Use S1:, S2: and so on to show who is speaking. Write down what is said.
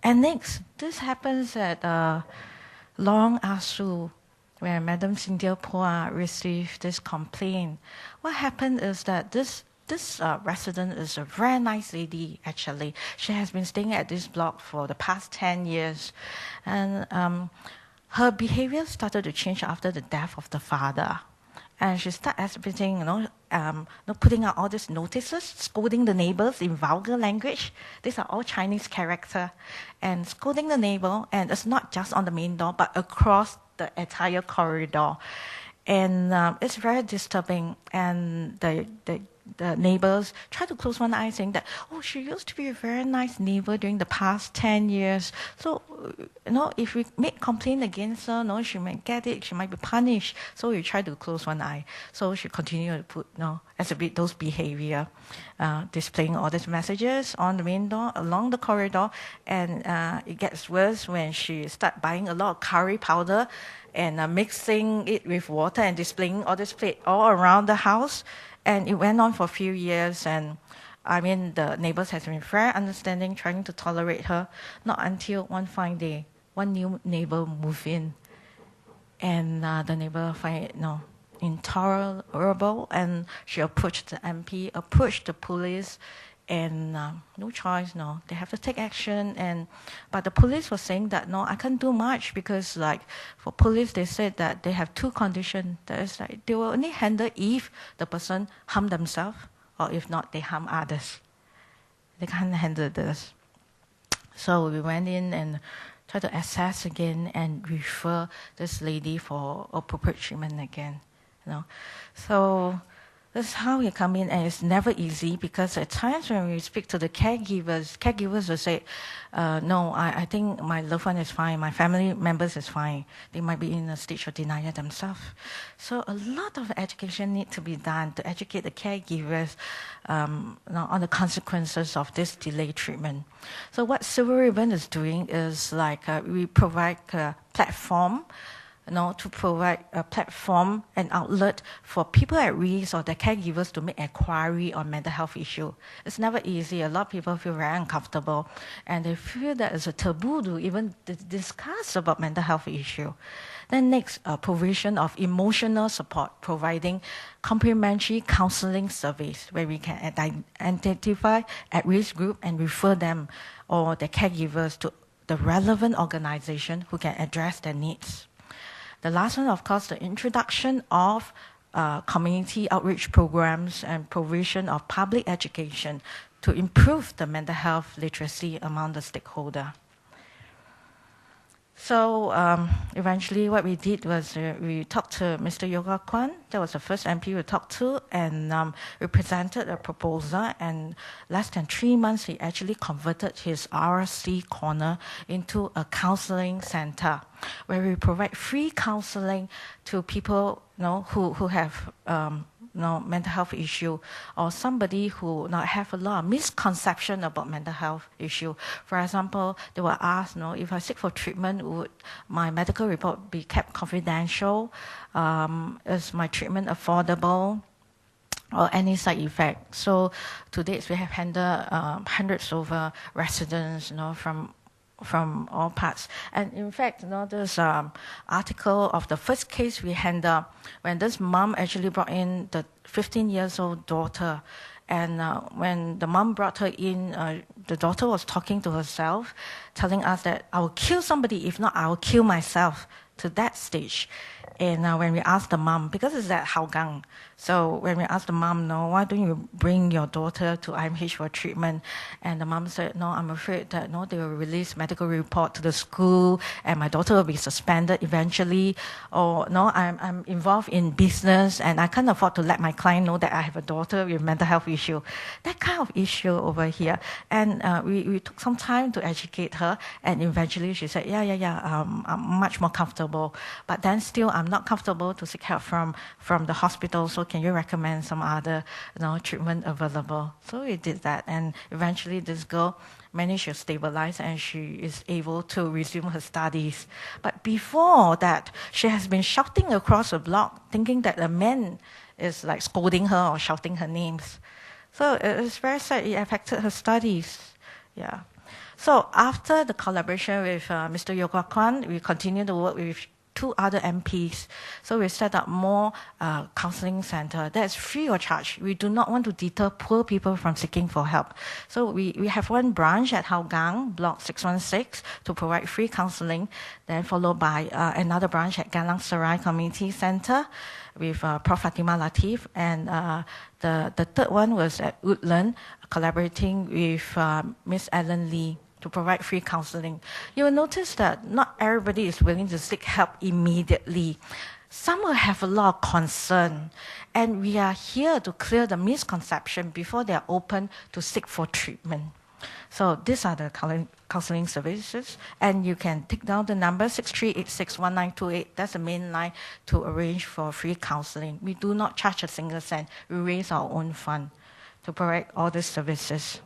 S1: And next, this happens at Lorong Asu, where Madam Cynthia Poa received this complaint. What happened is that this resident is a very nice lady, actually. She has been staying at this block for the past 10 years. And her behavior started to change after the death of the father. And she started exhibiting, putting out all these notices, scolding the neighbors in vulgar language. These are all Chinese character. And scolding the neighbor, and it's not just on the main door, but across the entire corridor. And it's very disturbing. And the neighbors try to close one eye, saying that, oh, she used to be a very nice neighbor during the past 10 years. So, if we make complaint against her, she might get it, she might be punished. So we try to close one eye. So she continued to exhibit those behavior, displaying all these messages on the main door, along the corridor. And it gets worse when she starts buying a lot of curry powder and mixing it with water and displaying all this plate all around the house. And it went on for a few years, and the neighbors has been very understanding, trying to tolerate her, not until one fine day, one new neighbor moved in, and the neighbor find it intolerable, and she approached the MP, approached the police, and no choice, they have to take action. But the police was saying that, I can't do much, because for police, they said that they have two conditions. That is they will only handle if the person harm themselves, or if not, they harm others. They can't handle this. So we went in and tried to assess again and refer this lady for appropriate treatment again. So that's how we come in, and it's never easy, because at times when we speak to the caregivers will say, no, I think my loved one is fine, my family members is fine. They might be in a stage of denial themselves. So a lot of education needs to be done to educate the caregivers on the consequences of this delayed treatment. So what Civil Ribbon is doing is we provide a platform, to provide a platform and outlet for people at risk or their caregivers to make inquiry on mental health issue. It's never easy. A lot of people feel very uncomfortable, and they feel that it's a taboo to even discuss about mental health issue. Then next, provision of emotional support, providing complimentary counseling service where we can identify at-risk group and refer them or their caregivers to the relevant organization who can address their needs. The last one, of course, the introduction of community outreach programs and provision of public education to improve the mental health literacy among the stakeholder. So eventually what we did was we talked to Mr. Yoga Kwan. That was the first MP we talked to, and we presented a proposal, and less than 3 months he actually converted his RC corner into a counseling center where we provide free counseling to people who have mental health issue, or somebody who have a lot of misconception about mental health issue. For example, they were asked, if I seek for treatment, would my medical report be kept confidential? Is my treatment affordable? Or any side effect? So to date, we have handled hundreds of residents, from all parts. And in fact, there's an article of the first case we handled when this mom actually brought in the 15-year-old daughter. And when the mom brought her in, the daughter was talking to herself, telling us that I will kill somebody, if not, I will kill myself, to that stage. And when we asked the mom, because it's at Hougang, so when we asked the mom, why don't you bring your daughter to IMH for treatment? And the mom said, I'm afraid that they will release medical report to the school and my daughter will be suspended eventually. Or I'm involved in business and I can't afford to let my client know that I have a daughter with mental health issue. That kind of issue over here. And we took some time to educate her, and eventually she said, I'm much more comfortable. But then still I'm not comfortable to seek help from the hospital, so can you recommend some other treatment available? So we did that, and eventually this girl managed to stabilize and she is able to resume her studies. But before that, she has been shouting across the block, thinking that a man is scolding her or shouting her names. So it's very sad. It affected her studies. Yeah. So after the collaboration with Mr. Yoga Kwan, we continue to work with 2 other MPs. So we set up more counseling center that's free of charge. We do not want to deter poor people from seeking for help. So we have one branch at Hougang, Block 616, to provide free counseling, then followed by another branch at Galang Serai Community Center with Prof. Fatima Latif, and the third one was at Woodland, collaborating with Miss Ellen Lee to provide free counseling. You will notice that not everybody is willing to seek help immediately. Some will have a lot of concern, and we are here to clear the misconception before they are open to seek for treatment. So these are the counseling services, and you can take down the number 63861928. That's the main line to arrange for free counseling. We do not charge a single cent. We raise our own fund to provide all these services.